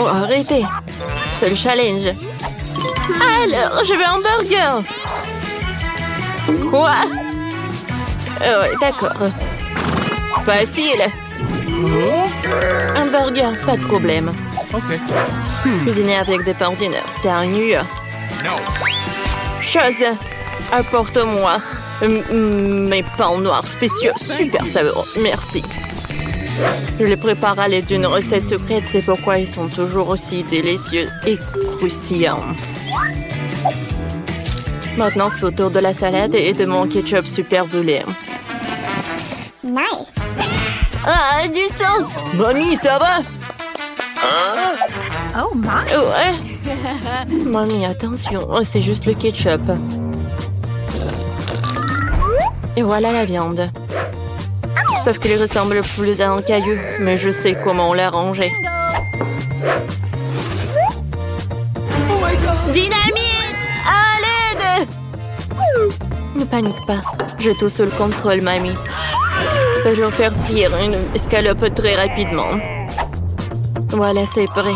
Oh, arrêtez. C'est le challenge. Alors, je veux un burger. Quoi? D'accord. Facile. Un burger, pas de problème. Cuisiner avec des pains ordinaires, c'est ennuyeux. Chose, apporte-moi mes pains noirs spéciaux, super savoureux, merci. Je les prépare à l'aide d'une recette secrète, c'est pourquoi ils sont toujours aussi délicieux et croustillants. Maintenant, c'est au tour de la salade et de mon ketchup super brûlé. Nice. Ah, du sang! Mamie, ça va? Oh my. Ouais. Mamie, attention, c'est juste le ketchup. Et voilà la viande. Sauf qu'il ressemble plus à un caillou, mais je sais comment l'arranger. Dynamite! À l'aide! Ne panique pas, j'ai tout sous le contrôle, mamie. Je vais faire cuire une escalope très rapidement. Voilà, c'est prêt.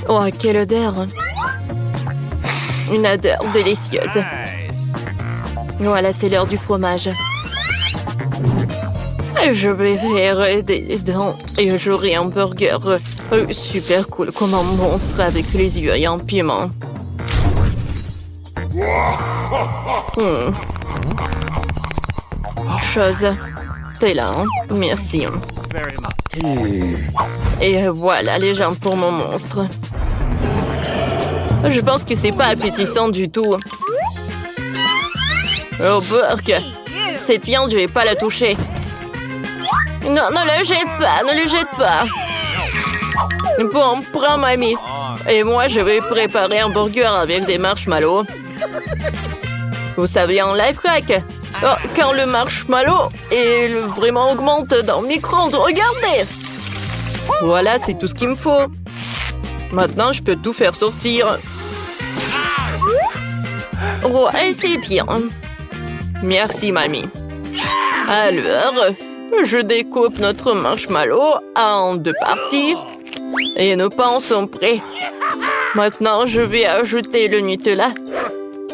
Oh, quelle odeur! Une odeur délicieuse. Voilà, c'est l'heure du fromage. Je vais faire des dents et j'aurai un burger super cool comme un monstre avec les yeux et un piment. Chose, t'es là, hein? Merci. Et voilà les jambes pour mon monstre. Je pense que c'est pas appétissant du tout. Oh, Burke! Cette viande, je vais pas la toucher. Non, ne le jette pas, ne le jette pas. Bon, prends mamie. Et moi, je vais préparer un burger avec des marshmallows. Vous savez un lifehack? Oh, quand le marshmallow vraiment augmente dans le micro-ondes, regardez! Voilà, c'est tout ce qu'il me faut. Maintenant, je peux tout faire sortir. Ouais, c'est bien. Merci, mamie. Alors, je découpe notre marshmallow en 2 parties. Et nos pains sont prêts. Maintenant, je vais ajouter le Nutella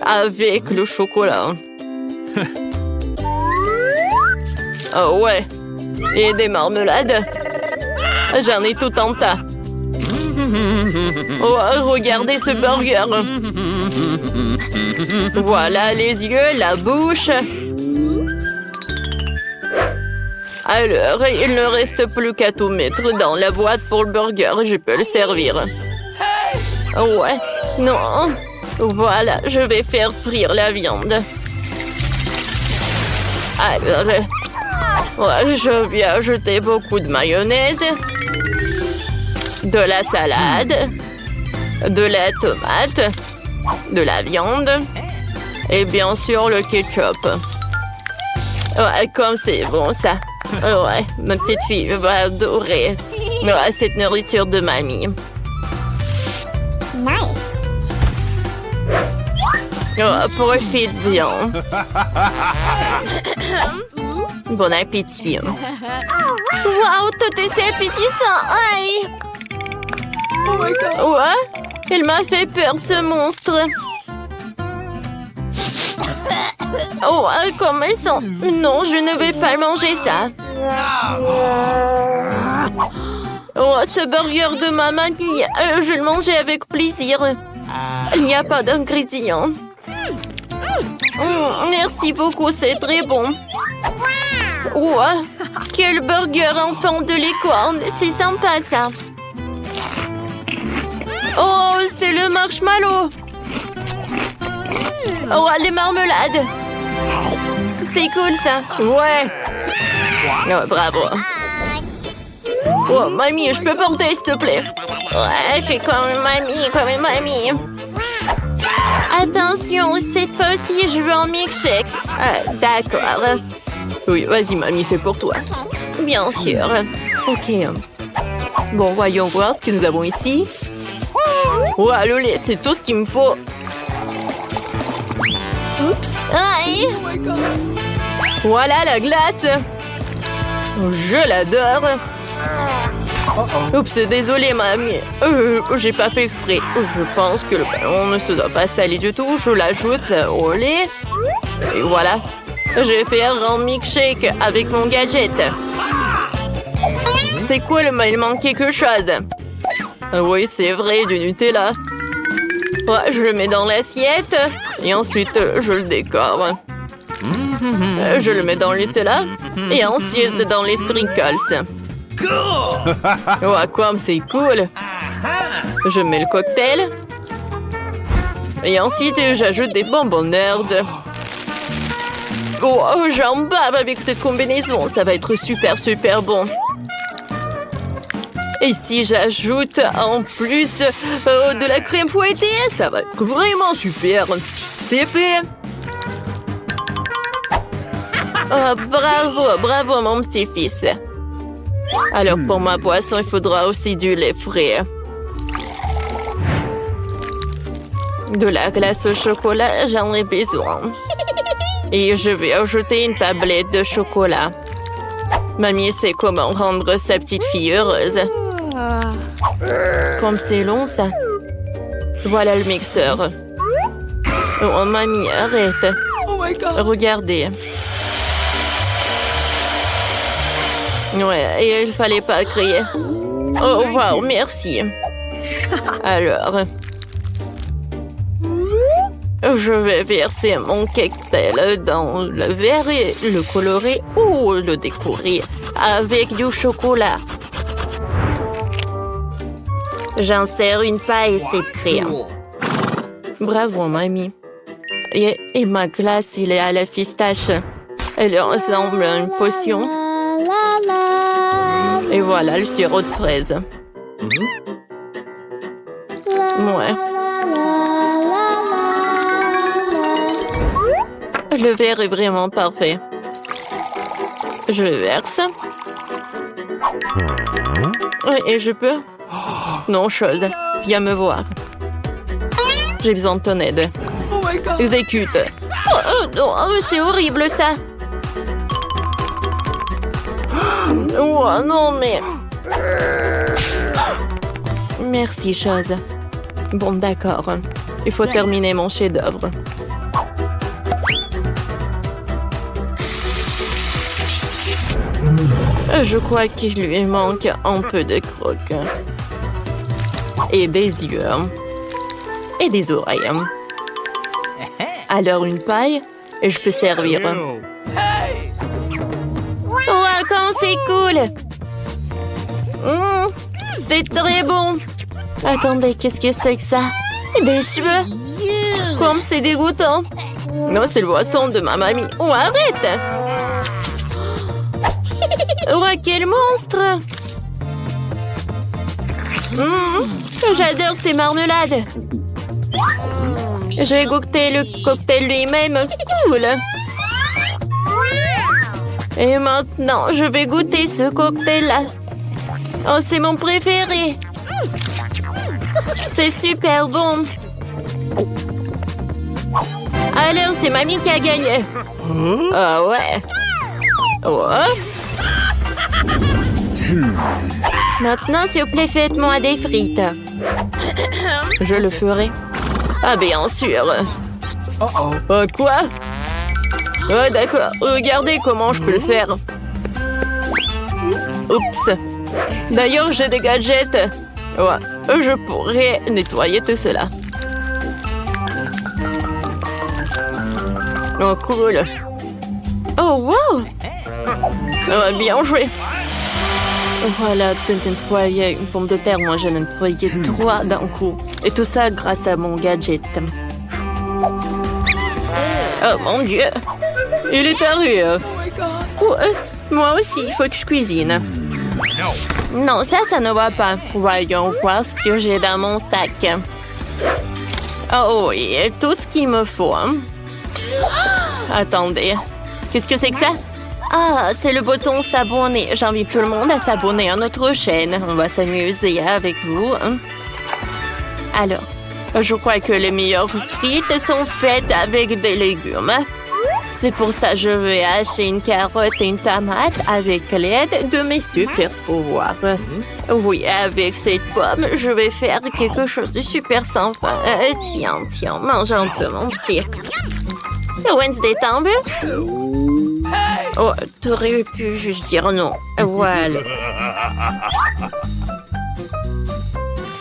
avec le chocolat. Oh ouais. Et des marmelades. J'en ai tout un tas. Oh, regardez ce burger. Voilà les yeux, la bouche. Alors, il ne reste plus qu'à tout mettre dans la boîte pour le burger. Je peux le servir. Ouais, non. Voilà, je vais faire frire la viande. Alors, ouais, je vais ajouter beaucoup de mayonnaise, de la salade, de la tomate, de la viande et bien sûr le ketchup. Ouais, comme c'est bon ça. Ouais, ma petite fille va adorer cette nourriture de mamie. Nice. Oh, profite bien. Bon appétit. Wow, tout est si appétissant. Aïe. Oh my god. Ouais, il m'a fait peur ce monstre. Oh, comme elles sont. Non, je ne vais pas manger ça. Oh, ce burger de ma mamie, je le mangeais avec plaisir. Il n'y a pas d'ingrédients. Merci beaucoup, c'est très bon. Oh, quel burger enfant de licorne. C'est sympa, ça. Oh, c'est le marshmallow. Oh, les marmelades. C'est cool, ça. Ouais. Oh, bravo. Oh, mamie, je peux porter, s'il te plaît. Ouais, fais comme une mamie. Attention, cette fois-ci, je veux un milkshake. D'accord. Oui, vas-y, mamie, c'est pour toi. Bien sûr. Ok. Bon, voyons voir ce que nous avons ici. Ouais, le lait, c'est tout ce qu'il me faut. Oups. Aïe! Oh my god. Voilà la glace! Je l'adore! Oups, désolé, mamie. J'ai pas fait exprès. Je pense que le ballon ne se doit pas salir du tout. Je l'ajoute au lait. Et voilà. Je vais faire un milkshake avec mon gadget. C'est cool, mais il manque quelque chose. Oui, c'est vrai, du Nutella. Ouais, je le mets dans l'assiette. Et ensuite, je le décore. Je le mets dans le Nutella. Et ensuite, dans les sprinkles. Ouais, quoi, c'est cool. Je mets le cocktail. Et ensuite, j'ajoute des bonbons Nerd. Oh, j'en bave avec cette combinaison. Ça va être super, super bon. Et si j'ajoute en plus de la crème fouettée, ça va être vraiment super. C'est fait. Oh, bravo, bravo mon petit-fils. Alors pour ma boisson, il faudra aussi du lait frais. De la glace au chocolat, j'en ai besoin. Et je vais ajouter une tablette de chocolat. Mamie sait comment rendre sa petite fille heureuse. Comme c'est long, ça. Voilà le mixeur. Oh, mamie, arrête. Oh my God. Regardez. Ouais, et il fallait pas crier. Oh, wow, merci. Alors, je vais verser mon cocktail dans le verre et le colorer ou le décorer avec du chocolat. J'insère une paille et c'est prêt. Bravo, mamie. Et ma glace, il est à la pistache. Elle ressemble à une potion. Et voilà le sirop de fraise. Ouais. Le verre est vraiment parfait. Je verse. Et je peux? Non, chose. Viens me voir. J'ai besoin de ton aide. Oh my God. Exécute. Non, c'est horrible ça. Oh non, mais... Merci, chose. Bon, d'accord. Il faut terminer mon chef-d'œuvre. Je crois qu'il lui manque un peu de croque. Et des yeux. Et des oreilles. Alors une paille, et je peux servir. Wow, comme c'est cool! C'est très bon! Attendez, qu'est-ce que c'est que ça? Des cheveux? Comme c'est dégoûtant! Non, c'est le boisson de ma mamie. Oh, arrête! Oh, quel monstre! J'adore ces marmelades! J'ai goûté le cocktail lui-même. Cool! Et maintenant, je vais goûter ce cocktail-là. Oh, c'est mon préféré. C'est super bon. Alors, c'est mamie qui a gagné. Ah ouais. Ouais. Maintenant, s'il vous plaît, faites-moi des frites. Je le ferai. Ah, bien sûr. Quoi? Ouais, d'accord. Regardez comment je peux le faire. Oups. D'ailleurs, j'ai des gadgets. Ouais, je pourrais nettoyer tout cela. Oh, cool. Oh, wow. Bien joué. Voilà, de nettoyer une pomme de terre. Moi, j'ai nettoyé 3 d'un coup. Et tout ça grâce à mon gadget. Oh, mon Dieu. Il est arrivé. Moi aussi, il faut que je cuisine. Non, ça ne va pas. Voyons voir ce que j'ai dans mon sac. Oh oui, tout ce qu'il me faut. Attendez, qu'est-ce que c'est que ça? Ah, c'est le bouton s'abonner. J'invite tout le monde à s'abonner à notre chaîne. On va s'amuser avec vous. Alors, je crois que les meilleures frites sont faites avec des légumes. C'est pour ça que je vais acheter une carotte et une tomate avec l'aide de mes super pouvoirs. Oui, avec cette pomme, je vais faire quelque chose de super sympa. Tiens, mange un peu, mon petit. Wednesday tombe. Oh, t'aurais pu juste dire non. Voilà.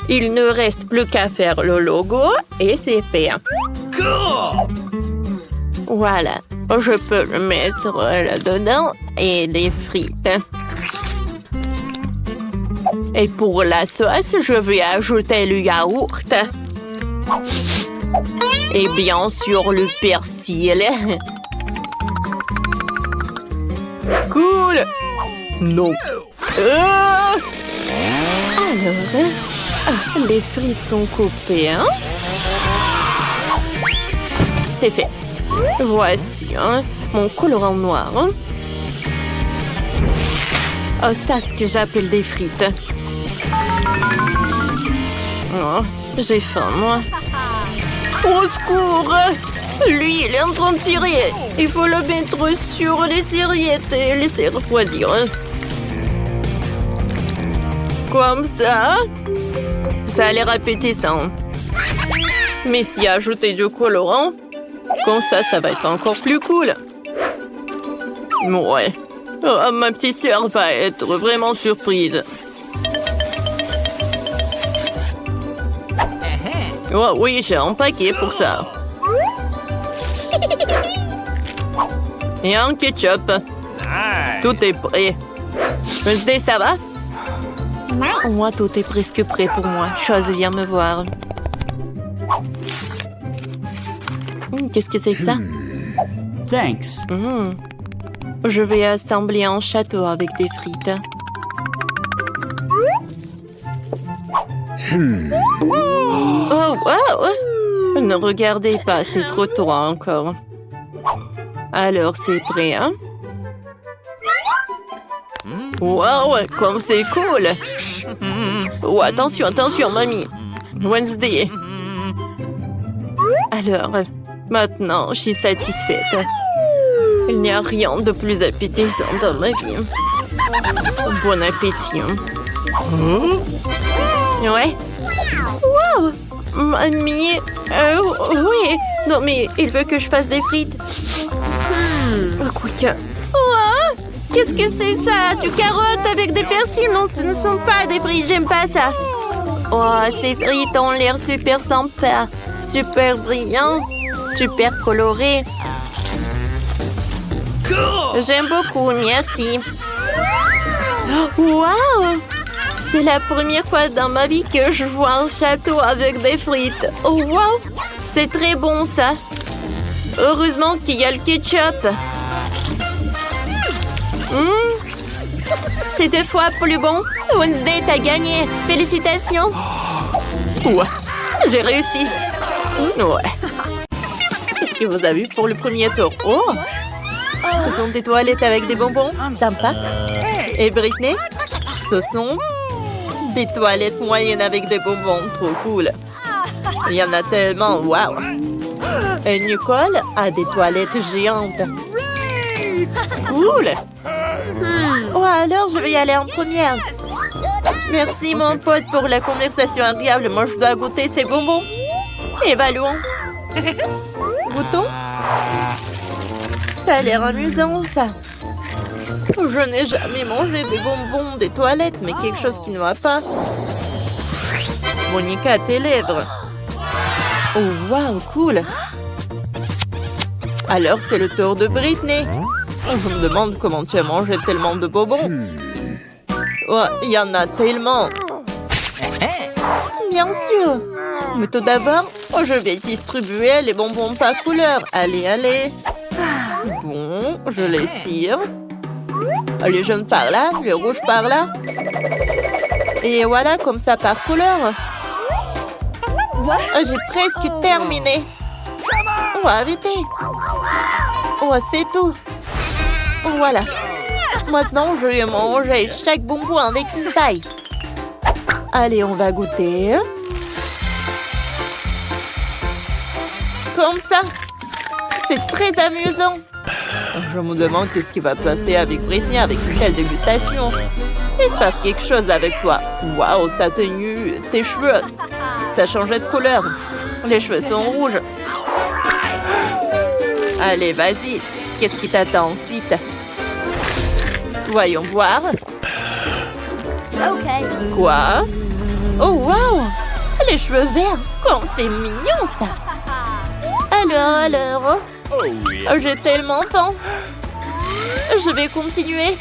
Il ne reste plus qu'à faire le logo et c'est fait. Voilà. Je peux le mettre là-dedans et les frites. Et pour la sauce, je vais ajouter le yaourt. Et bien sûr, le persil. Cool! Non. Alors, les frites sont coupées, hein? C'est fait. Voici mon colorant noir. Oh, ça, c'est ce que j'appelle des frites. Oh, j'ai faim, moi. Au secours! Lui, il est en train de tirer. Il faut le mettre sur les serviettes et laisser refroidir. Comme ça. Ça a l'air appétissant. Mais si ajouter du colorant, comme ça va être encore plus cool. Ouais. Oh, ma petite sœur va être vraiment surprise. Oh oui, j'ai un paquet pour ça. Et un ketchup. Tout est prêt. Wednesday, ça va? Moi, tout est presque prêt pour moi. Chose, viens me voir. Qu'est-ce que c'est que ça? Thanks. Je vais assembler un château avec des frites. Oh, wow! Ne regardez pas, c'est trop tôt encore. Alors, c'est prêt, hein? Wow, comme c'est cool! Oh, attention, mamie! Wednesday! Alors, maintenant, je suis satisfaite. Il n'y a rien de plus appétissant dans ma vie. Bon appétit. Ouais. Wow! Mamie! Oui! Non, mais il veut que je fasse des frites. Quoique... Oh! Qu'est-ce que c'est ça? Du carotte avec des persils? Non, ce ne sont pas des frites, j'aime pas ça. Oh, ces frites ont l'air super sympas. Super brillants. Super colorés. J'aime beaucoup, merci. Wow! C'est la première fois dans ma vie que je vois un château avec des frites. Oh, wow! C'est très bon, ça. Heureusement qu'il y a le ketchup. C'est 2 fois plus bon. Wednesday, t'as gagné. Félicitations. Ouais, j'ai réussi. Ouais. Qu'est-ce que vous avez vu pour le premier tour? Oh! Ce sont des toilettes avec des bonbons. Sympa. Et Britney? Ce sont des toilettes moyennes avec des bonbons. Trop cool. Il y en a tellement. Waouh. Et Nicole a des toilettes géantes. Cool. Oh, alors je vais y aller en première. Merci, mon pote, pour la conversation agréable. Moi, je dois goûter ces bonbons. Évaluons. Goûtons. Ça a l'air amusant, ça. Je n'ai jamais mangé des bonbons des toilettes, mais quelque chose qui ne va pas. Monica, tes lèvres. Oh, waouh, cool. Alors, c'est le tour de Britney. Je me demande comment tu as mangé tellement de bonbons. Oh, il y en a tellement. Bien sûr. Mais tout d'abord, je vais distribuer les bonbons par couleur. Allez, allez. Bon, je les tire. Le jaune par là, le rouge par là. Et voilà, comme ça par couleur. J'ai presque terminé. Oh, arrêtez. Oh, c'est tout. Voilà. Maintenant, je vais manger chaque bonbon avec une taille. Allez, on va goûter. Comme ça. C'est très amusant. Je me demande qu'est-ce qui va passer avec Britney avec une telle dégustation. Il se passe quelque chose avec toi. Waouh, ta tenue, tes cheveux. Ça changeait de couleur. Les cheveux sont rouges. Allez, vas-y. Qu'est-ce qui t'attend ensuite? Voyons voir. Quoi? Oh, waouh! Les cheveux verts. Comme c'est mignon, ça. Alors. Oh, j'ai tellement faim. Je vais continuer.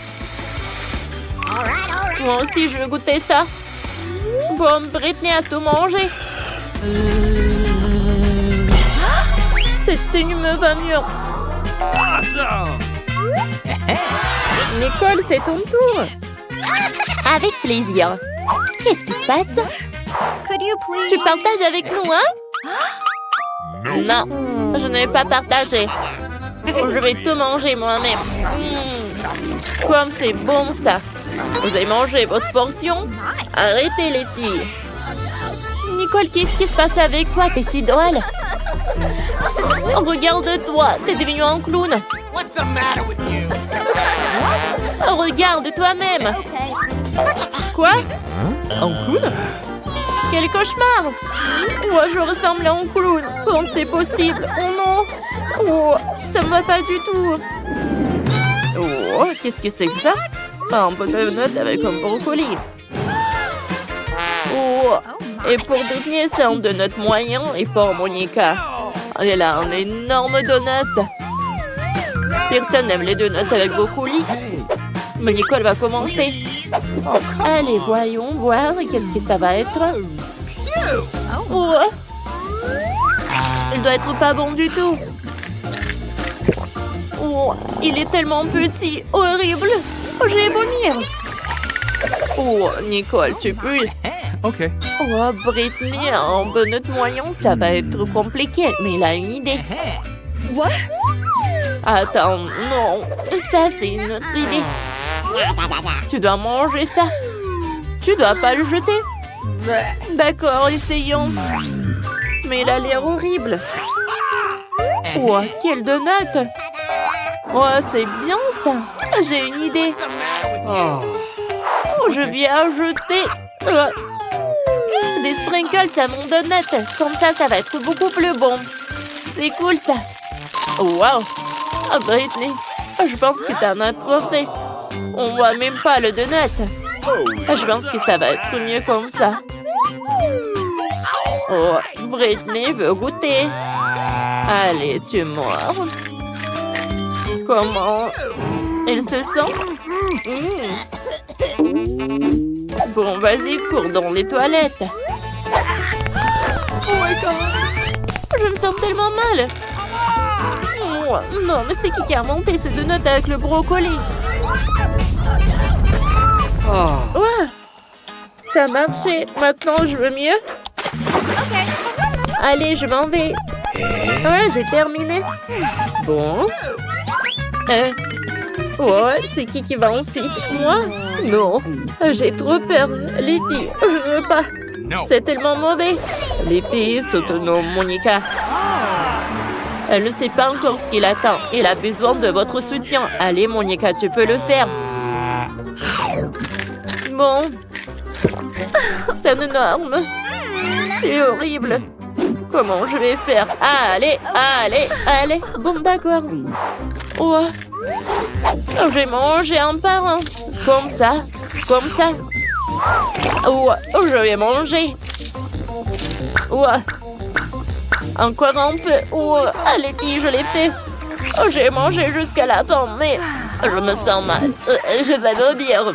Moi aussi, je veux goûter ça. Bon, Britney a tout mangé. Cette tenue me va mieux. Nicole, c'est ton tour. Avec plaisir. Qu'est-ce qui se passe? Tu partages avec nous, hein? Non, je ne vais pas partager. Je vais tout manger moi-même. Comme c'est bon, ça. Vous avez mangé votre portion? Arrêtez, les filles. Nicole, qu'est-ce qui se passe avec toi? T'es si drôle. Regarde-toi, t'es devenu un clown. Regarde toi-même. Quoi? Un clown? Quel cauchemar! Moi, je ressemble à un clown. Comment c'est possible? Oh non! Oh, ça me va pas du tout. Oh, qu'est-ce que c'est que ça? Un peu de note avec un brocoli. Oh, et pour Britney, c'est un donut moyen. Et pour Monica, elle a un énorme donut. Personne n'aime les donuts avec brocoli. Mais Nicole va commencer. Allez, voyons voir. Qu'est-ce que ça va être? Oh. Il doit être pas bon du tout. Oh, il est tellement petit. Horrible. Oh, je vais vomir. Oh, Nicole, tu pues. OK. Oh, Britney, un donut moyen, ça va être compliqué. Mais il a une idée. What? Attends, non. Ça, c'est une autre idée. Tu dois manger ça. Tu dois pas le jeter. D'accord, essayons. Mais il a l'air horrible. Oh, quel donut. Oh, c'est bien ça. J'ai une idée. Oh, je viens ajouter des sprinkles à mon donut. Comme ça va être beaucoup plus bon. C'est cool ça. Oh, wow. Oh, Britney, je pense que t'en as trop fait. On voit même pas le donut. Je pense que ça va être mieux comme ça. Oh, Britney veut goûter. Allez, tu mords. Comment elle se sent? Bon, vas-y, cours dans les toilettes. Oh my God. Je me sens tellement mal. Oh, non, mais c'est qui a monté ces donuts avec le brocoli? Oh. Ouais, ça a marché. Maintenant, je veux mieux. Allez, je m'en vais. Ouais, j'ai terminé. Bon. Ouais, c'est qui va ensuite? Moi? Non. J'ai trop peur. Les filles, je ne veux pas. C'est tellement mauvais. Les filles s'autonoment, Monica. Elle ne sait pas encore ce qu'il attend. Il a besoin de votre soutien. Allez, Monica, tu peux le faire. Bon. C'est énorme. C'est horrible. Comment je vais faire? Allez. Bon, d'accord. Oh. Je vais manger un par un. Comme ça. Oh, je vais manger. Oh. Encore un peu. Oh, allez, filles, je l'ai fait. Oh, j'ai mangé jusqu'à la fin, mais je me sens mal. Je vais vomir.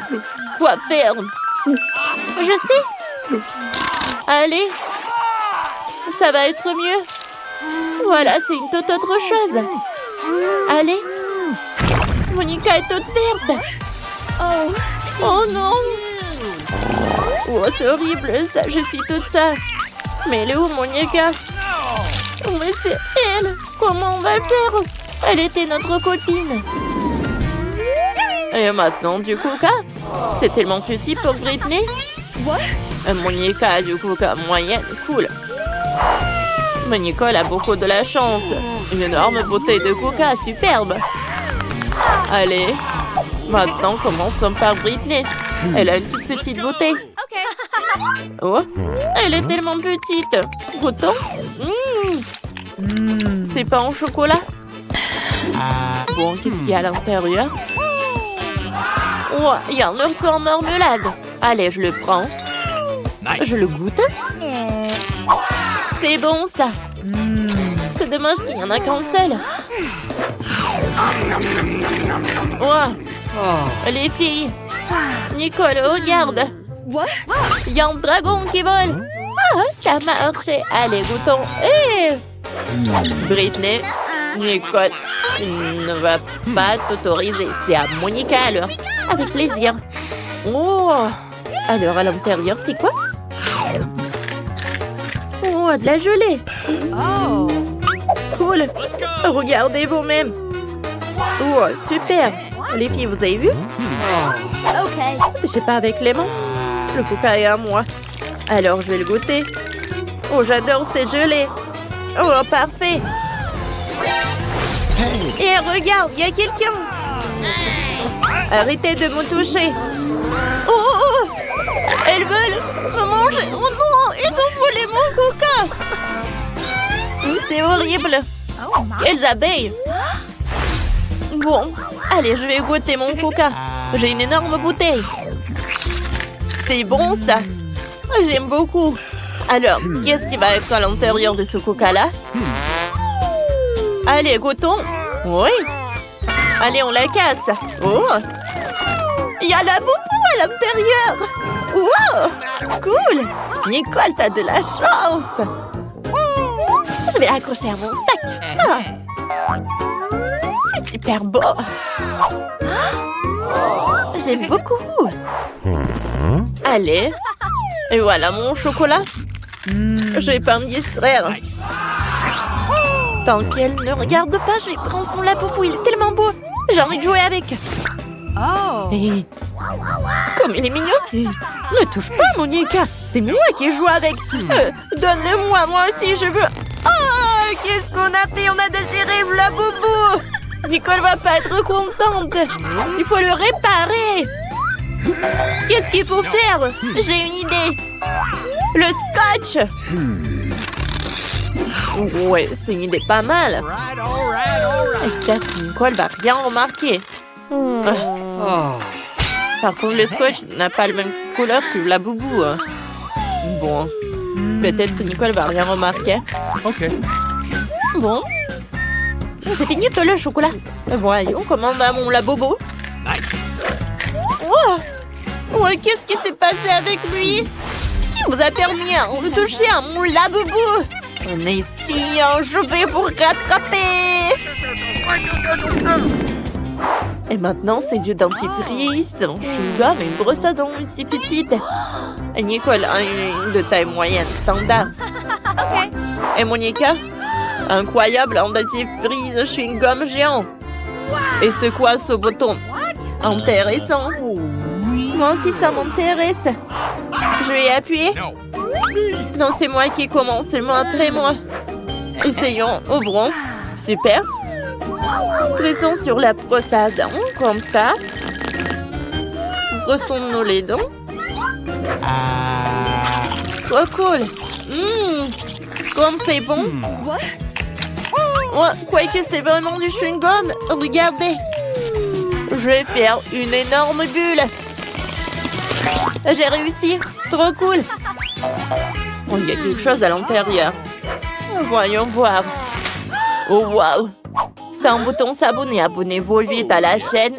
Quoi faire? Je sais. Allez. Ça va être mieux. Voilà, c'est une toute autre chose. Allez. Monica est toute verte. Oh non. Oh, c'est horrible, ça. Je suis toute ça. Mais elle est où, Monica? Oh, mais c'est elle. Comment on va le faire? Elle était notre copine. Et maintenant, du coca? C'est tellement petit pour Britney. Monica a du coca moyenne. Cool. Mais Nicole a beaucoup de la chance. Une énorme bouteille de coca, superbe. Allez. Maintenant, commençons par Britney. Elle a une toute petite bouteille. Oh, elle est tellement petite. Goûtons. C'est pas en chocolat. Bon, qu'est-ce qu'il y a à l'intérieur? Oh, il y a un ours en marmelade. Allez, je le prends. Je le goûte. C'est bon, ça. C'est dommage qu'il n'y en a qu'un seul. Oh, les filles. Nicole, regarde. Il y a un dragon qui vole. Ah, ça marche. Allez, goûtons. Britney, Nicole, ne va pas t'autoriser. C'est à Monica alors. Avec plaisir. Oh, alors à l'intérieur, c'est quoi? Oh, de la gelée. Oh, cool. Regardez vous-même. Oh, super. Les filles, vous avez vu? Je sais pas avec les mains. Le coca est à moi. Alors, je vais le goûter. Oh, j'adore ces gelées. Oh, parfait. Et regarde, il y a quelqu'un. Arrêtez de me toucher. Oh, elles veulent me manger. Oh non, ils ont volé mon coca. C'est horrible. Quelles abeilles. Bon, allez, je vais goûter mon coca. J'ai une énorme bouteille. C'est bon, ça. J'aime beaucoup. Alors, qu'est-ce qui va être à l'intérieur de ce coca-là? Allez, goûtons. Oui. Allez, on la casse. Oh. Il y a la boubou à l'intérieur. Wow. Cool. Nicole, t'as de la chance. Je vais l'accrocher à mon sac. Ah. C'est super beau. J'aime beaucoup. Allez. Et voilà mon chocolat. Je vais pas me distraire. Tant qu'elle ne regarde pas, je vais prendre son lapoupou. Il est tellement beau. J'ai envie de jouer avec. Oh. Comme il est mignon. Ne touche pas, Monica. C'est moi qui joue avec. Donne-le-moi, moi aussi, je veux. Oh, qu'est-ce qu'on a fait? On a déchiré le lapoupou. Nicole va pas être contente. Il faut le réparer. Qu'est-ce qu'il faut faire? J'ai une idée. Le scotch. Ouais, c'est une idée pas mal. J'espère que Nicole va rien remarquer. Par contre, le scotch n'a pas la même couleur que la boubou. Bon, peut-être que Nicole va rien remarquer. Ok. Bon, j'ai fini tout le chocolat. Voyons comment va mon labobo. Nice. Ouais, qu'est-ce qui s'est passé avec lui? Qui vous a permis de toucher à mon labobo? On est ici, je vais vous rattraper. Et maintenant, ses yeux dentifrice, un chewing-gum et une brosse à dents si petite. Et Nicole a une de taille moyenne standard. Et Monica, incroyable, un dentifrice chewing-gum géant. Et c'est quoi ce bouton? Intéressant. Moi aussi, ça m'intéresse. Je vais appuyer. Non, c'est moi qui commence, seulement après moi. Essayons, ouvrons. Super. Pressons sur la brosse à dents, comme ça. Brossons-nous les dents. Trop cool. Comme c'est bon. Quoique c'est vraiment du chewing-gum. Regardez. Je vais faire une énorme bulle. J'ai réussi. Trop cool. Oh, il y a quelque chose à l'intérieur. Voyons voir. Oh, waouh. C'est un bouton s'abonner. Abonnez-vous vite à la chaîne.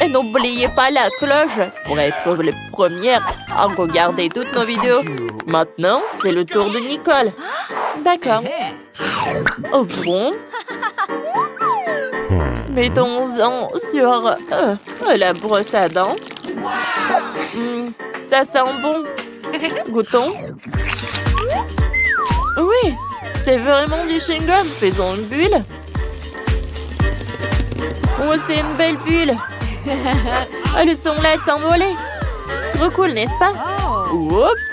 Et n'oubliez pas la cloche pour être les premières à regarder toutes nos vidéos. Maintenant, c'est le tour de Nicole. D'accord. Oh bon. Mettons-en sur la brosse à dents. Ça sent bon. Goûtons. Oui, c'est vraiment du chewing-gum. Faisons une bulle. Oh, c'est une belle bulle. Elles sont là s'envoler. Trop cool, n'est-ce pas? Oups.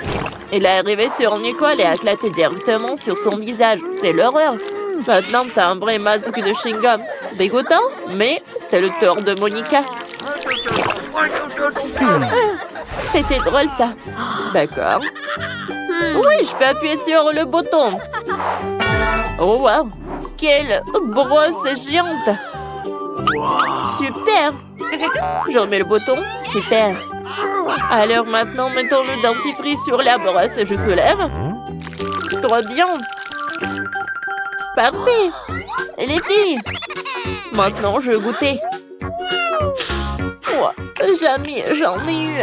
Elle est arrivée sur Nicole et a éclaté directement sur son visage. C'est l'horreur. Maintenant, t'as un vrai masque de chewing-gum. Dégoûtant, mais c'est le tour de Monica. C'était drôle, ça. D'accord. Oui, je peux appuyer sur le bouton. Oh, wow. Quelle brosse géante. Super. Je remets le bouton. Super. Alors maintenant, mettons le dentifrice sur la brosse. Je soulève. Trop bien. Parfait. Et les filles. Maintenant, je vais goûter. Oh, jamais j'en ai eu.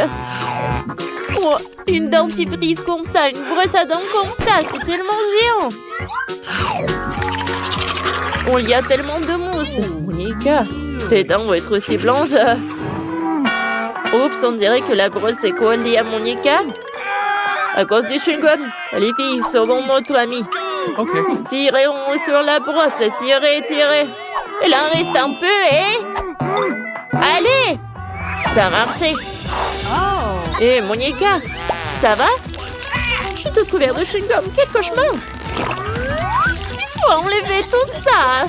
Oh, une dentifrice comme ça, une brosse à dents comme ça, c'est tellement géant. Oh, il y a tellement de mousse. Monica, tes dents vont être aussi blanches. Oups, on dirait que la brosse est collée à Monica. À cause du chewing-gum. Les filles, sauvons notre ami. Ok. Tirez sur la brosse, tirez, tirez. Il en reste un peu, Allez! Ça a marché. Hé, Monica, ça va? Je suis toute couverte de chewing-gum. Quel cauchemar! Il faut enlever tout ça.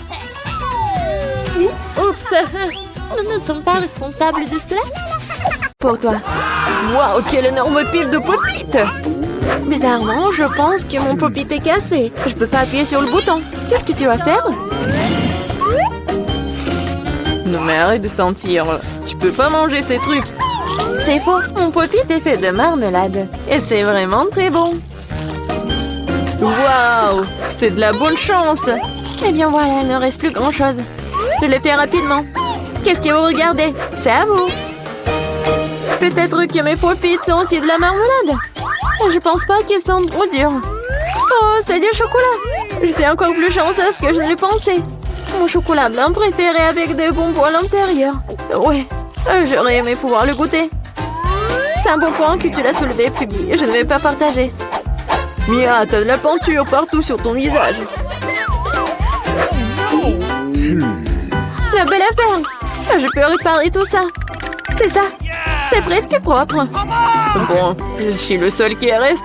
Oups! Nous ne sommes pas responsables de cela. Pour toi. Waouh, quelle énorme pile de pop-it! Bizarrement, je pense que mon pop-it est cassé. Je peux pas appuyer sur le bouton. Qu'est-ce que tu vas faire? Non mais arrête de sentir. Tu peux pas manger ces trucs. C'est faux. Mon pop-it est fait de marmelade. Et c'est vraiment très bon. Waouh! C'est de la bonne chance. Eh bien voilà, il ne reste plus grand-chose. Je le fais rapidement. Qu'est-ce que vous regardez? C'est à vous. Peut-être que mes pop-it sont aussi de la marmelade. Je pense pas qu'ils sont trop durs. Oh, c'est du chocolat. Je suis encore plus chanceuse que je ne le pensais. Mon chocolat blanc préféré avec des bonbons à l'intérieur. Ouais, j'aurais aimé pouvoir le goûter. C'est un bon point que tu l'as soulevé, Phoebe. Je ne vais pas partager. Mia, t'as de la peinture partout sur ton visage. La belle affaire. Je peux réparer tout ça. C'est ça. C'est presque propre. Bon, je suis le seul qui reste.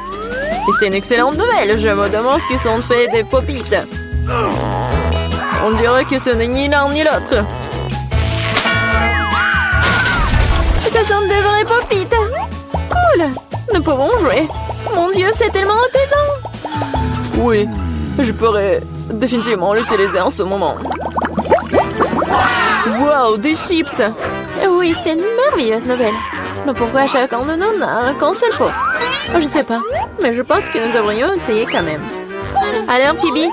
Et c'est une excellente nouvelle. Je me demande ce qu'ils sont faits des pop-it. On dirait que ce n'est ni l'un ni l'autre. Ce sont de vrais pop-it. Cool. Nous pouvons jouer. Mon Dieu, c'est tellement apaisant. Oui, je pourrais définitivement l'utiliser en ce moment. Wow, des chips. Oui, c'est une merveilleuse nouvelle. Mais pourquoi chacun de nous n'a qu'un seul pot? Je sais pas, mais je pense que nous devrions essayer quand même. Alors, Phoebe?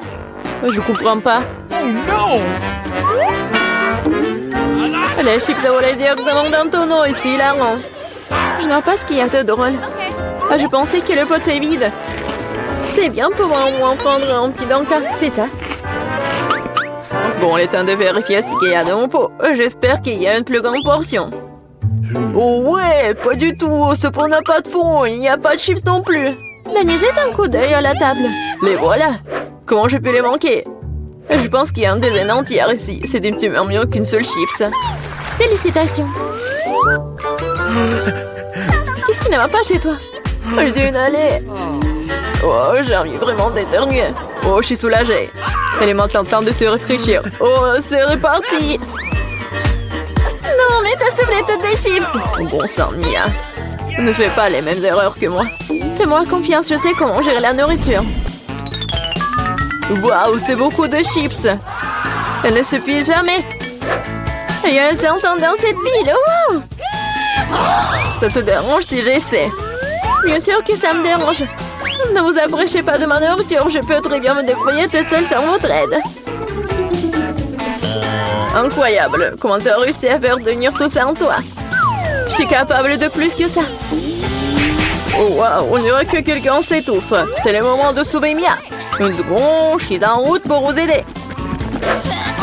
Je comprends pas. Oh non! Les chips volaient directement dans ton eau, ici, hilarant. Je ne vois pas ce qu'il y a de drôle. Je pensais que le pot est vide. C'est bien pour au moins prendre un petit danka, c'est ça. Bon, il est temps de vérifier ce qu'il y a dans mon pot. J'espère qu'il y a une plus grande portion. Oh ouais, pas du tout. Ce pot n'a pas de fond. Il n'y a pas de chips non plus. Danny, jette un coup d'œil à la table. Les voilà. Comment je peux les manquer? Je pense qu'il y a une dizaine entière ici. C'est définitivement mieux qu'une seule chips. Félicitations. Qu'est-ce qui ne va pas chez toi? J'ai une allée. Oh, j'ai envie vraiment d'éternuer. Oh, je suis soulagée. Elle est maintenant temps de se réfléchir. Oh, c'est reparti. Non, mais t'as soufflé toutes des chips. Bon sang, Mia. Ne fais pas les mêmes erreurs que moi. Fais-moi confiance, je sais comment gérer la nourriture. Waouh, c'est beaucoup de chips. Elle ne s'épuise jamais. Il y a un serpent dans cette pile. Wow. Ça te dérange si j'essaie? Bien sûr que ça me dérange. Ne vous approchez pas de ma nourriture. Je peux très bien me débrouiller toute seule sans votre aide. Incroyable. Comment t'as réussi à faire tenir tout ça en toi? Je suis capable de plus que ça. Oh waouh, on dirait que quelqu'un s'étouffe. C'est le moment de sauver Mia. Une seconde, je suis en route pour vous aider.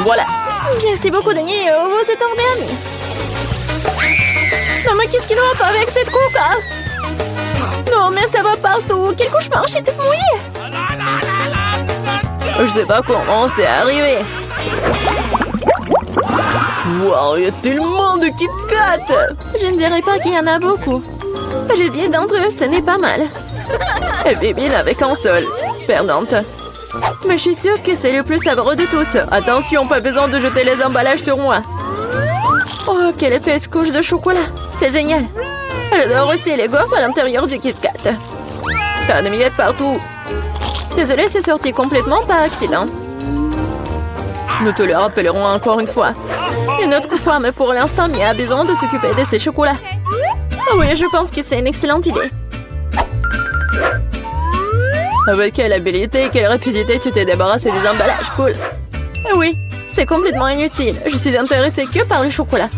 Voilà. Merci beaucoup, Danny. Vous êtes en bien. Non, mais qu'est-ce qui ne va pas avec cette coca? Non, mais ça va partout. Quel cauchemar, je suis toute mouillée. Je sais pas comment c'est arrivé. Wow, il y a tellement de Kit Kat. Je ne dirais pas qu'il y en a beaucoup. J'ai 10 d'entre eux, ce n'est pas mal. Et Bibi n'avait qu'un seul. Perdante. Mais je suis sûre que c'est le plus savoureux de tous. Attention, pas besoin de jeter les emballages sur moi. Oh, quelle épaisse couche de chocolat. C'est génial. J'adore aussi les gaufres à l'intérieur du Kit Kat. T'as des miettes partout. Désolée, c'est sorti complètement par accident. Nous te le rappellerons encore une fois. Une autre fois, mais pour l'instant, Mia a besoin de s'occuper de ses chocolats. Oh oui, je pense que c'est une excellente idée. Avec quelle habileté et quelle rapidité tu t'es débarrassé des emballages, cool. Oui, c'est complètement inutile. Je suis intéressée que par le chocolat.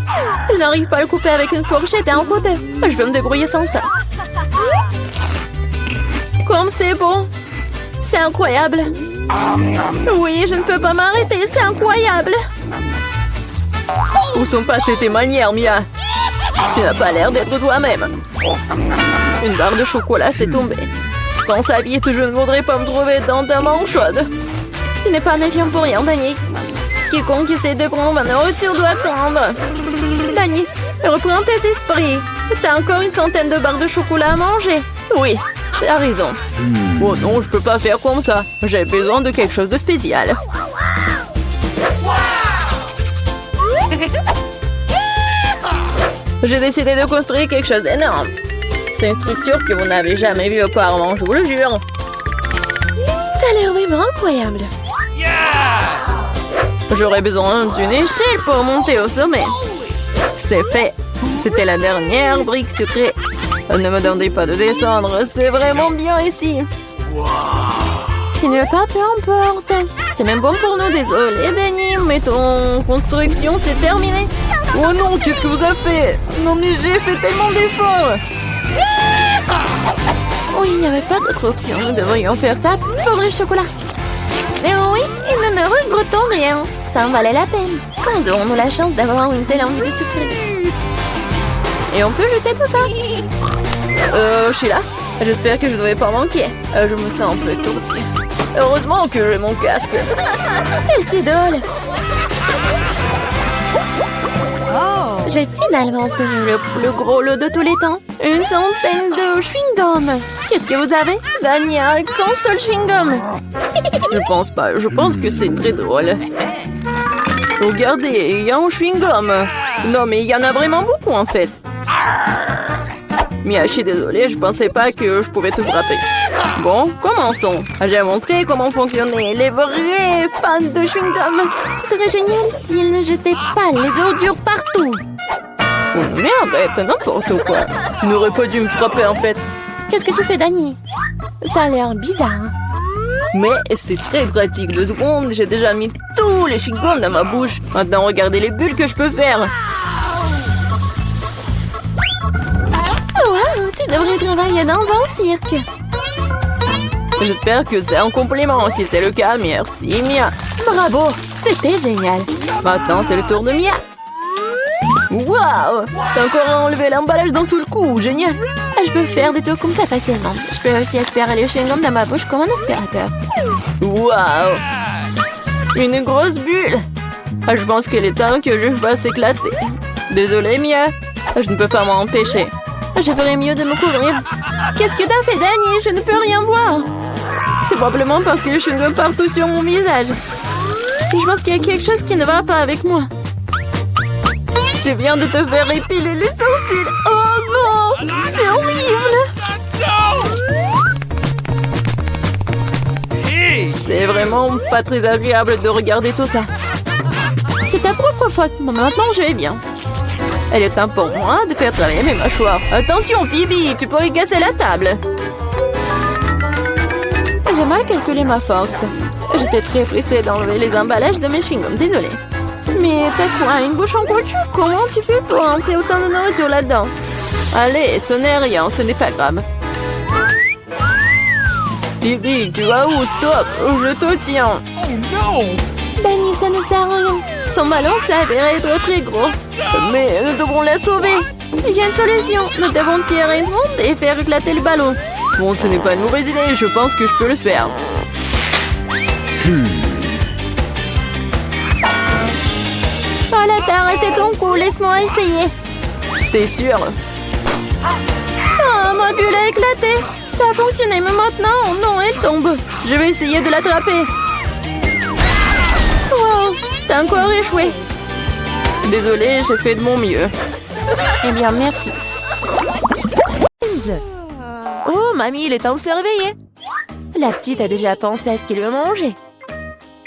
Je n'arrive pas à le couper avec une fourchette et un côté. Je vais me débrouiller sans ça. Comme c'est bon. C'est incroyable. Oui, je ne peux pas m'arrêter, c'est incroyable. Où sont passées tes manières, Mia? Tu n'as pas l'air d'être toi-même. Une barre de chocolat s'est tombée. Dans sa vie, je ne voudrais pas me trouver dans ta main chaude. Tu n'es pas méfiant pour rien, Danny. Quiconque essaie de prendre ma nourriture doit attendre. Danny, reprends tes esprits. T'as encore une centaine de barres de chocolat à manger. Oui, t'as raison. Oh non, je peux pas faire comme ça. J'ai besoin de quelque chose de spécial. J'ai décidé de construire quelque chose d'énorme. C'est une structure que vous n'avez jamais vue auparavant, je vous le jure. Ça a l'air vraiment incroyable. J'aurais besoin d'une échelle pour monter au sommet. C'est fait. C'était la dernière brique sucrée. Ne me demandez pas de descendre, c'est vraiment bien ici. Si tu ne veux pas, peu importe. C'est même bon pour nous, désolé Danny, mais ton construction c'est terminé. Oh non, qu'est-ce que vous avez fait? Non mais j'ai fait tellement d'efforts. Oh, il n'y avait pas d'autre option, nous devrions faire ça pour le chocolat. Mais oui, et nous ne regrettons rien. Ça en valait la peine. Quand aurons-nous la chance d'avoir une telle envie de souffrir? Et on peut jeter tout ça. Sheila, j'espère que je ne vais pas manquer. Je me sens un peu étourdie. Heureusement que j'ai mon casque. C'est drôle. J'ai finalement obtenu le plus gros lot de tous les temps. Une centaine de chewing-gum. Qu'est-ce que vous avez? Danny a un seul chewing-gum. Je pense pas. Je pense que c'est très drôle. Regardez, il y a un chewing-gum. Non, mais il y en a vraiment beaucoup en fait. Mia, je suis désolée, je pensais pas que je pouvais te frapper. Bon, commençons. J'ai montré comment fonctionnaient les vrais fans de chewing-gum. Ce serait génial s'ils ne jetaient pas les ordures partout. Oh merde, c'est n'importe quoi. Tu n'aurais pas dû me frapper en fait. Qu'est-ce que tu fais, Danny? Ça a l'air bizarre. Mais c'est très pratique. 2 secondes, j'ai déjà mis tous les chewing-gums dans ma bouche. Maintenant, regardez les bulles que je peux faire. Wow, tu devrais travailler dans un cirque. J'espère que c'est un compliment. Si c'est le cas, merci Mia. Bravo, c'était génial. Maintenant, c'est le tour de Mia. Waouh, t'as encore enlevé l'emballage d'un seul coup, génial. Je peux faire des tours comme ça facilement. Je peux aussi aspirer les chewing-gums dans ma bouche comme un aspirateur. Waouh, une grosse bulle. Je pense qu'il est temps que je fasse éclater. Désolée Mia, je ne peux pas m'en empêcher. Je ferais mieux de me couvrir. Qu'est-ce que t'as fait, Danny? Je ne peux rien voir. C'est probablement parce que je suis partout sur mon visage. Je pense qu'il y a quelque chose qui ne va pas avec moi. Tu viens de te faire épiler les sourcils. Oh non, c'est horrible. C'est vraiment pas très agréable de regarder tout ça. C'est ta propre faute. Bon, maintenant, je vais bien. Elle est temps pour moi de faire travailler mes mâchoires. Attention, Phoebe, tu pourrais casser la table. J'ai mal calculé ma force. J'étais très pressée d'enlever les emballages de mes chewing-gums, désolée. Mais t'as quoi, une bouche en couture? Comment tu fais pour entrer autant de nourriture là-dedans? Allez, ce n'est rien, ce n'est pas grave. Phoebe, tu vas où? Stop, je te tiens. Oh non! Danny, ça ne sert à rien. Son ballon s'avère être très gros. Mais nous devrons la sauver. Il y a une solution. Nous devons tirer une onde et faire éclater le ballon. Bon, ce n'est pas une mauvaise idée. Je pense que je peux le faire. Voilà, t'as arrêté ton coup. Laisse-moi essayer. T'es sûr? Ah, ma bulle a éclaté. Ça a fonctionné, mais maintenant, non, elle tombe. Je vais essayer de l'attraper. Wow, t'as encore échoué. Désolée, j'ai fait de mon mieux. Eh bien, merci. Oh, mamie, il est temps de se réveiller. La petite a déjà pensé à ce qu'elle veut manger.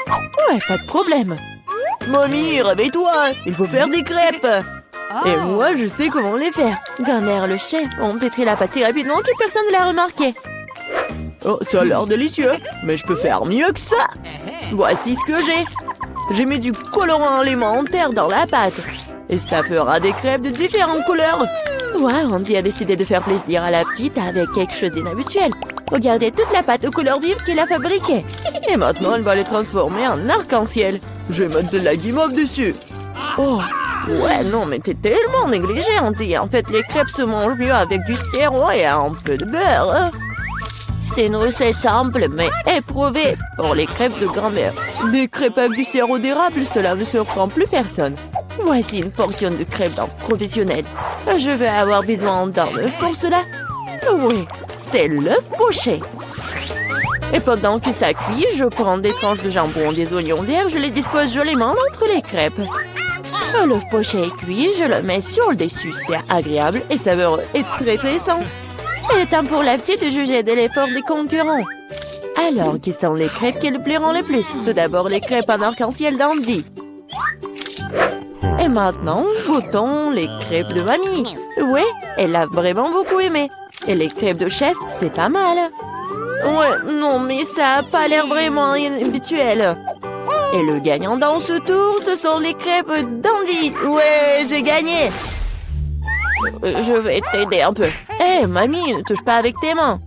Ouais, pas de problème. Mamie, réveille-toi, il faut faire des crêpes. Et moi, je sais comment les faire. Grand-mère, le chef, ont pétri la pâte si rapidement que personne ne l'a remarqué. Oh, ça a l'air délicieux, mais je peux faire mieux que ça. Voici ce que j'ai. J'ai mis du colorant alimentaire dans la pâte. Et ça fera des crêpes de différentes couleurs. Wow, Andy a décidé de faire plaisir à la petite avec quelque chose d'inhabituel. Regardez toute la pâte aux couleurs vives qu'elle a fabriquée. Et maintenant, elle va les transformer en arc-en-ciel. Je vais mettre de la guimauve dessus. Oh, ouais, non, mais t'es tellement négligée, Andy. En fait, les crêpes se mangent mieux avec du sirop et un peu de beurre. C'est une recette simple, mais éprouvée pour les crêpes de grand-mère. Des crêpes avec du sirop d'érable, cela ne surprend plus personne. Voici une portion de crêpes d'un professionnel. Je vais avoir besoin d'un œuf pour cela. Oui, c'est l'œuf poché. Et pendant que ça cuit, je prends des tranches de jambon, des oignons verts, je les dispose joliment entre les crêpes. L'œuf poché est cuit, je le mets sur le dessus. C'est agréable et savoureux et très sain. Il est temps pour la petite de juger de l'effort des concurrents. Alors, qui sont les crêpes qui le plairont le plus? Tout d'abord, les crêpes en arc-en-ciel d'Andy. Et maintenant, goûtons les crêpes de mamie. Ouais, elle a vraiment beaucoup aimé. Et les crêpes de chef, c'est pas mal. Ouais, non, mais ça a pas l'air vraiment habituel. Et le gagnant dans ce tour, ce sont les crêpes d'Andy. Ouais, j'ai gagné. Je vais t'aider un peu. Hé, mamie, ne touche pas avec tes mains.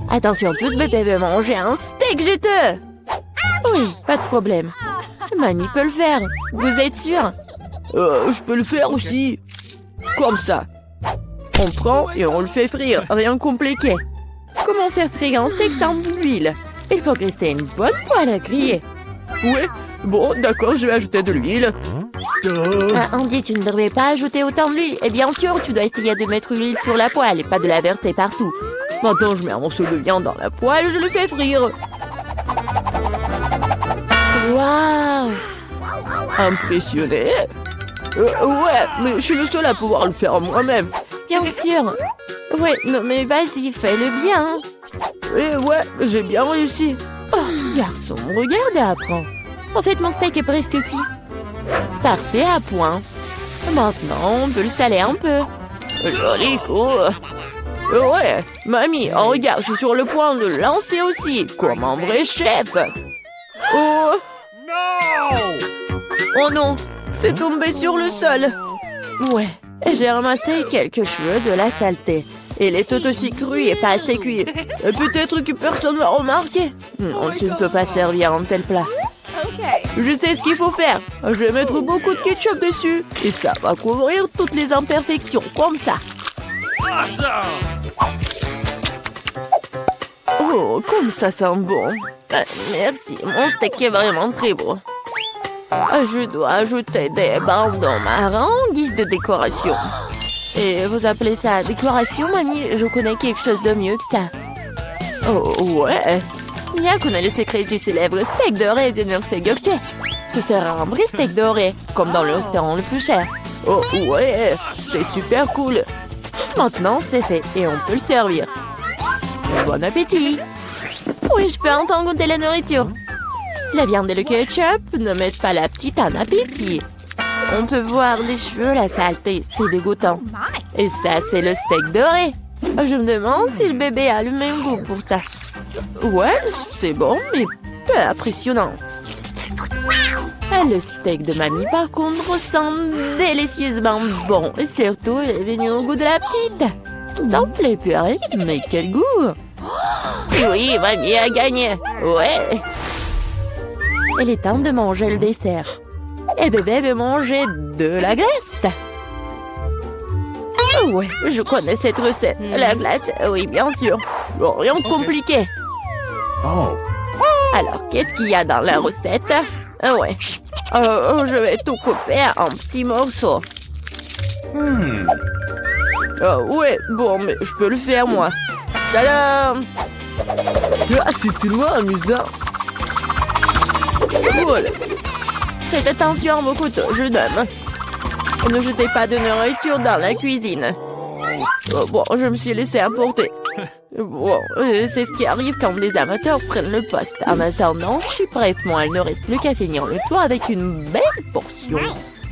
Attention, tous bébé veut manger un steak juteux. Oui, pas de problème. Mamie peut le faire. Vous êtes sûr? Je peux le faire aussi. Comme ça. On prend et on le fait frire. Rien de compliqué. Comment faire frire un steak sans l'huile? Il faut rester une bonne poêle à griller. Ouais, bon, d'accord, je vais ajouter de l'huile. Andy, tu ne devrais pas ajouter autant d'huile. Et bien sûr, tu dois essayer de mettre l'huile sur la poêle et pas de la verser partout. Maintenant, je mets un morceau de viande dans la poêle et je le fais frire. Waouh! Impressionné? Ouais, mais je suis le seul à pouvoir le faire moi-même. Bien sûr. Ouais, non mais vas-y, fais-le bien. Ouais, j'ai bien réussi. Oh, garçon, regarde et apprends. En fait, mon steak est presque cuit. Parfait, à point. Maintenant, on peut le saler un peu. Joli coup. Ouais, mamie, oh, regarde, je suis sur le point de le lancer aussi, comme un vrai chef. Oh non, c'est tombé sur le sol. Ouais, j'ai ramassé quelques cheveux de la saleté. Il est tout aussi cru et pas assez cuit. Peut-être que personne ne va remarquer. Non, tu ne peux pas servir un tel plat. Je sais ce qu'il faut faire. Je vais mettre beaucoup de ketchup dessus. Et ça va couvrir toutes les imperfections, comme ça. Oh, comme ça sent bon. Merci, mon steak est vraiment très beau. Je dois ajouter des bandons marrons en guise de décoration. Et vous appelez ça décoration, mamie? Je connais quelque chose de mieux que ça. Oh, ouais. Bien qu'on a le secret du célèbre steak doré de Nurse Gökçe. Ce sera un vrai steak doré, comme dans le restaurant le plus cher. Oh, ouais, c'est super cool. Maintenant, c'est fait et on peut le servir. Bon appétit. Oui, je peux entendre goûter la nourriture. La viande et le ketchup ne mettent pas la petite en appétit. On peut voir les cheveux, la saleté, c'est dégoûtant. Et ça, c'est le steak doré. Je me demande si le bébé a le même goût pour ça. Ouais, c'est bon, mais peu impressionnant. Le steak de mamie, par contre, sent délicieusement bon. Et surtout, il est venu au goût de la petite. Ça me plaît plus, hein? Mais quel goût! Oui, mamie a gagné. Ouais. Il est temps de manger le dessert. Et bébé veut manger de la glace. Ouais, je connais cette recette. La glace, oui, bien sûr. Bon, rien de compliqué. Alors, qu'est-ce qu'il y a dans la recette? Ouais. Je vais tout couper en petits morceaux. Ouais, bon, mais je peux le faire, moi. Tadam! C'est tellement amusant. Voilà. Faites attention à vos couteaux, jeune homme. Ne jetez pas de nourriture dans la cuisine. Oh, bon, je me suis laissé emporter. Bon, c'est ce qui arrive quand les amateurs prennent le poste. En attendant, je suis prête. Moi, il ne reste plus qu'à finir le tour avec une belle portion.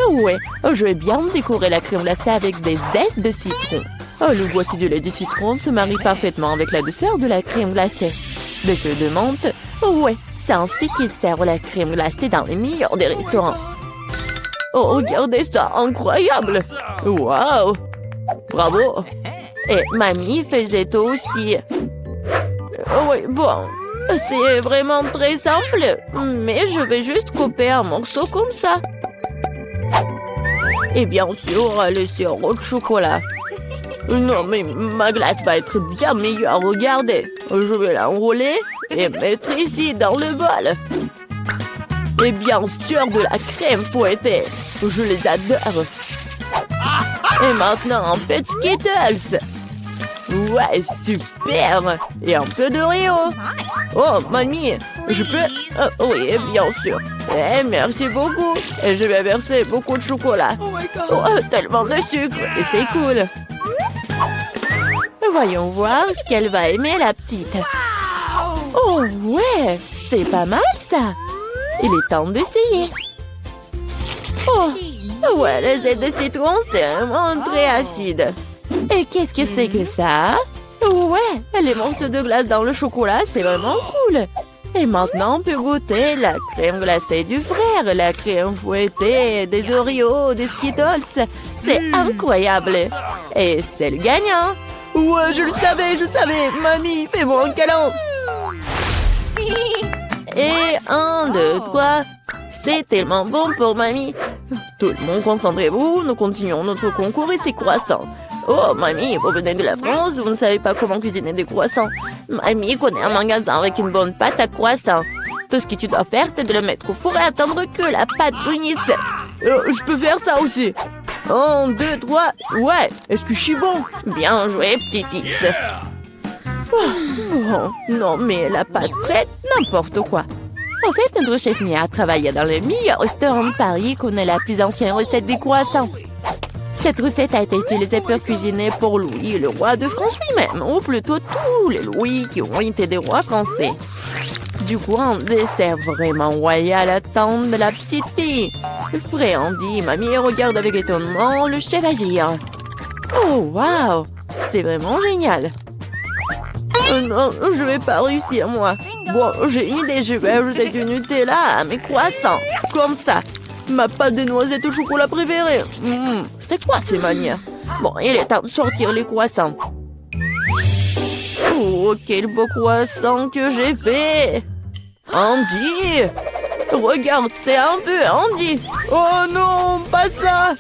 Ouais, je vais bien décorer la crème glacée avec des zestes de citron. Oh, le voici du lait de citron se marie parfaitement avec la douceur de la crème glacée. Des feuilles de menthe. Ouais, c'est ainsi qu'ils servent la crème glacée dans les meilleurs des restaurants. Oh, regardez ça, incroyable! Waouh! Bravo! Et mamie faisait aussi. Oh oui, bon, c'est vraiment très simple, mais je vais juste couper un morceau comme ça. Et bien sûr, le sirop de chocolat. Non, mais ma glace va être bien meilleure, regardez. Je vais l'enrouler et mettre ici dans le bol. Et bien sûr, de la crème fouettée. Je les adore. Et maintenant, un peu de Skittles. Ouais, super. Et un peu d'Oreo. Oh, mamie, je peux... oui, bien sûr. Eh, merci beaucoup. Et je vais verser beaucoup de chocolat. Oh, tellement de sucre. Et c'est cool. Voyons voir ce qu'elle va aimer, la petite. Oh, ouais, c'est pas mal, ça. Il est temps d'essayer. Oh, ouais, le zeste de citron, c'est vraiment très acide. Et qu'est-ce que c'est que ça? Ouais, les morceaux de glace dans le chocolat, c'est vraiment cool. Et maintenant, on peut goûter la crème glacée du frère, la crème fouettée, des Oreos, des Skittles. C'est incroyable. Et c'est le gagnant. Ouais, je le savais. Mamie, fais-moi un câlin. Et 1, 2, 3. C'est tellement bon pour mamie. Tout le monde, concentrez-vous. Nous continuons notre concours et c'est croissants. Oh, mamie, vous venez de la France, vous ne savez pas comment cuisiner des croissants. Mamie connaît un magasin avec une bonne pâte à croissants. Tout ce que tu dois faire, c'est de le mettre au four et attendre que la pâte brunisse. Je peux faire ça aussi. 1, 2, 3. Ouais, est-ce que je suis bon? Bien joué, petit-fils. Oh, non, mais la pâte prête, n'importe quoi. En fait, notre chef Mia a travaillé dans le meilleur restaurant de Paris et connaît la plus ancienne recette des croissants. Cette recette a été utilisée pour cuisiner pour Louis, le roi de France lui-même, ou plutôt tous les Louis qui ont été des rois français. Du coup, un dessert vraiment royal attend de la petite fille. Frais Andy, mamie regarde avec étonnement le chef agir. Oh, waouh! C'est vraiment génial. Non, je vais pas réussir, moi. Bon, j'ai une idée, je vais ajouter du Nutella à mes croissants. Comme ça. Ma pâte de noisettes au chocolat préférée. C'est quoi ces manières? Bon, il est temps de sortir les croissants. Oh, quel beau croissant que j'ai fait! Andy! Regarde, c'est un peu Andy! Oh non, pas ça!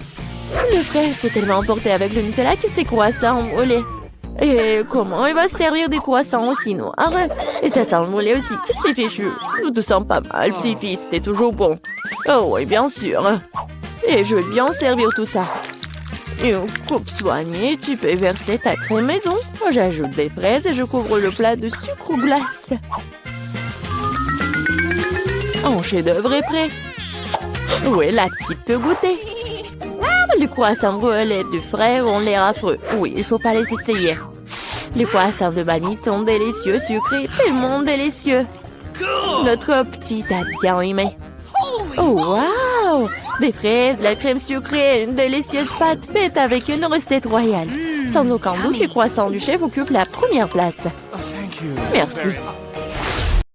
Le frère s'est tellement emporté avec le Nutella que ses croissants ont volé. Et comment il va se servir des croissants aussi noirs? Et ça sent le mollet aussi. C'est fichu. Nous te sens pas mal, petit-fils. T'es toujours bon. Oh oui, bien sûr. Et je vais bien servir tout ça. Une coupe soignée, tu peux verser ta crème maison. J'ajoute des fraises et je couvre le plat de sucre ou glace. Un chef-d'œuvre est prêt. Oui, la petite peut goûter. Les croissants brûlés du frère ont l'air affreux. Oui, il faut pas les essayer. Les croissants de mamie sont délicieux, sucrés, tellement délicieux. Notre petite a bien aimé. Oh, waouh! Des fraises, de la crème sucrée, une délicieuse pâte faite avec une recette royale. Sans aucun doute, les croissants du chef occupent la première place. Merci.